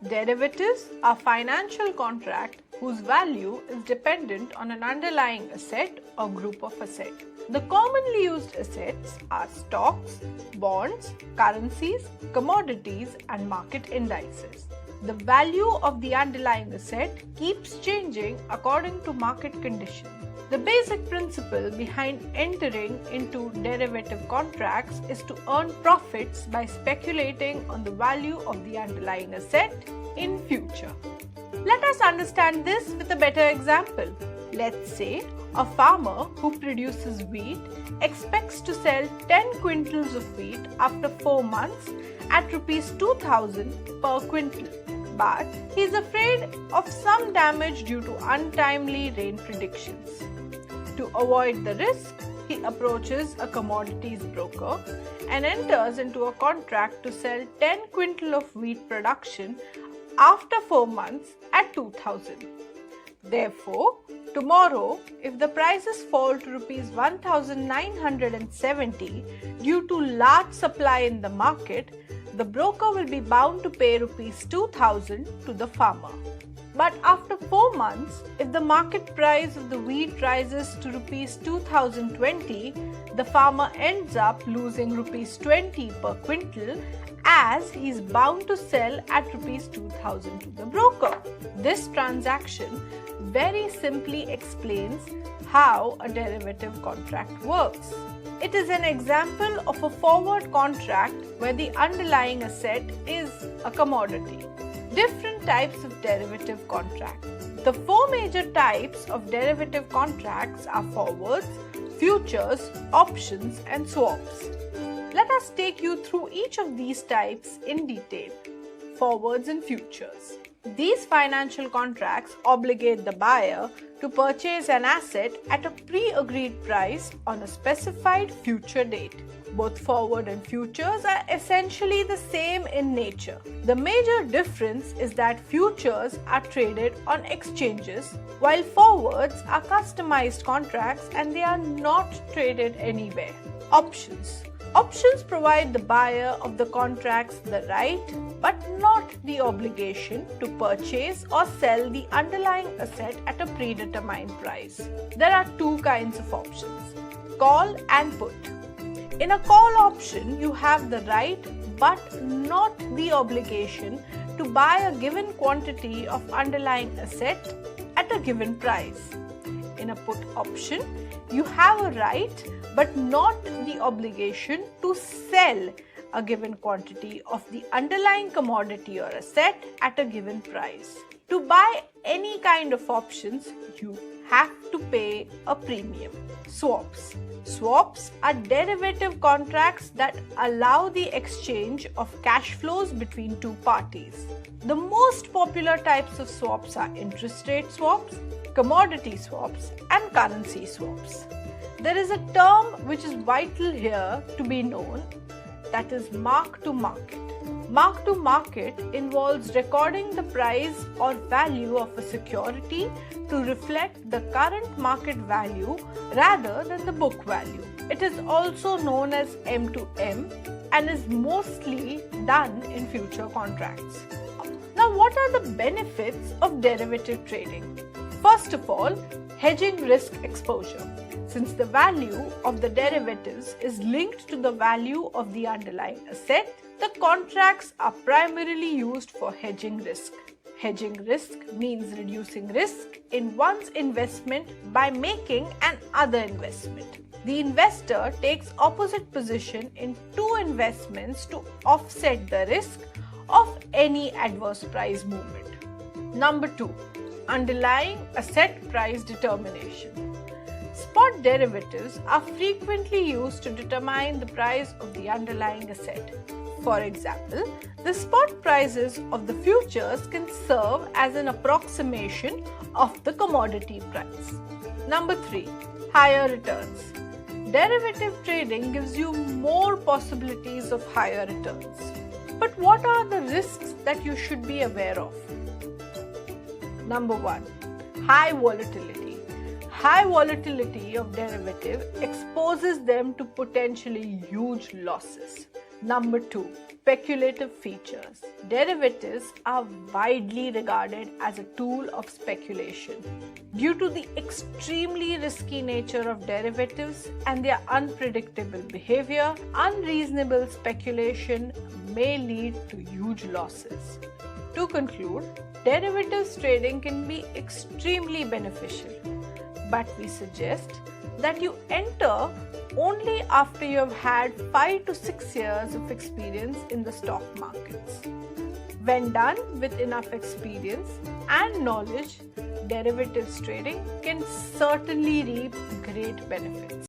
Derivatives are financial contract whose value is dependent on an underlying asset or group of assets. The commonly used assets are stocks, bonds, currencies, commodities, and market indices. The value of the underlying asset keeps changing according to market conditions. The basic principle behind entering into derivative contracts is to earn profits by speculating on the value of the underlying asset in future. Let us understand this with a better example. Let's say a farmer who produces wheat expects to sell 10 quintals of wheat after 4 months at Rs 2,000 per quintal. But he is afraid of some damage due to untimely rain predictions. To avoid the risk, he approaches a commodities broker and enters into a contract to sell 10 quintal of wheat production after 4 months at 2,000. Therefore, tomorrow, if the prices fall to Rs 1,970 due to large supply in the market, the broker will be bound to pay Rs 2,000 to the farmer. But after 4 months, if the market price of the wheat rises to Rs 2,020, the farmer ends up losing Rs 20 per quintal as he is bound to sell at Rs 2,000 to the broker. This transaction very simply explains how a derivative contract works. It is an example of a forward contract where the underlying asset is a commodity. Different types of derivative contracts. The 4 major types of derivative contracts are forwards, futures, options, and swaps. Let us take you through each of these types in detail. Forwards and futures. These financial contracts obligate the buyer to purchase an asset at a pre-agreed price on a specified future date. Both forward and futures are essentially the same in nature. The major difference is that futures are traded on exchanges, while forwards are customized contracts and they are not traded anywhere. Options. Options provide the buyer of the contracts the right but not the obligation to purchase or sell the underlying asset at a predetermined price. There are 2 kinds of options: call and put. In a call option, you have the right but not the obligation to buy a given quantity of underlying asset at a given price. In a put option, you have a right but not the obligation to sell a given quantity of the underlying commodity or asset at a given price. To buy any kind of options, you have to pay a premium. Swaps. Swaps are derivative contracts that allow the exchange of cash flows between 2 parties. The most popular types of swaps are interest rate swaps, commodity swaps, and currency swaps. There is a term which is vital here to be known, that is mark to market. Mark to market involves recording the price or value of a security to reflect the current market value rather than the book value. It is also known as M to M and is mostly done in future contracts. Now, what are the benefits of derivative trading? First of all, hedging risk exposure. Since the value of the derivatives is linked to the value of the underlying asset, the contracts are primarily used for hedging risk. Hedging risk means reducing risk in one's investment by making another investment. The investor takes opposite position in 2 investments to offset the risk of any adverse price movement. Number 2. Underlying asset price determination. Spot derivatives are frequently used to determine the price of the underlying asset. For example, the spot prices of the futures can serve as an approximation of the commodity price. Number 3. Higher returns. Derivative trading gives you more possibilities of higher returns. But what are the risks that you should be aware of? Number 1. High volatility. High volatility of derivative exposes them to potentially huge losses. Number 2. Speculative features. Derivatives are widely regarded as a tool of speculation. Due to the extremely risky nature of derivatives and their unpredictable behavior, unreasonable speculation may lead to huge losses. To conclude, derivatives trading can be extremely beneficial, but we suggest that you enter only after you have had 5 to 6 years of experience in the stock markets. When done with enough experience and knowledge, derivatives trading can certainly reap great benefits.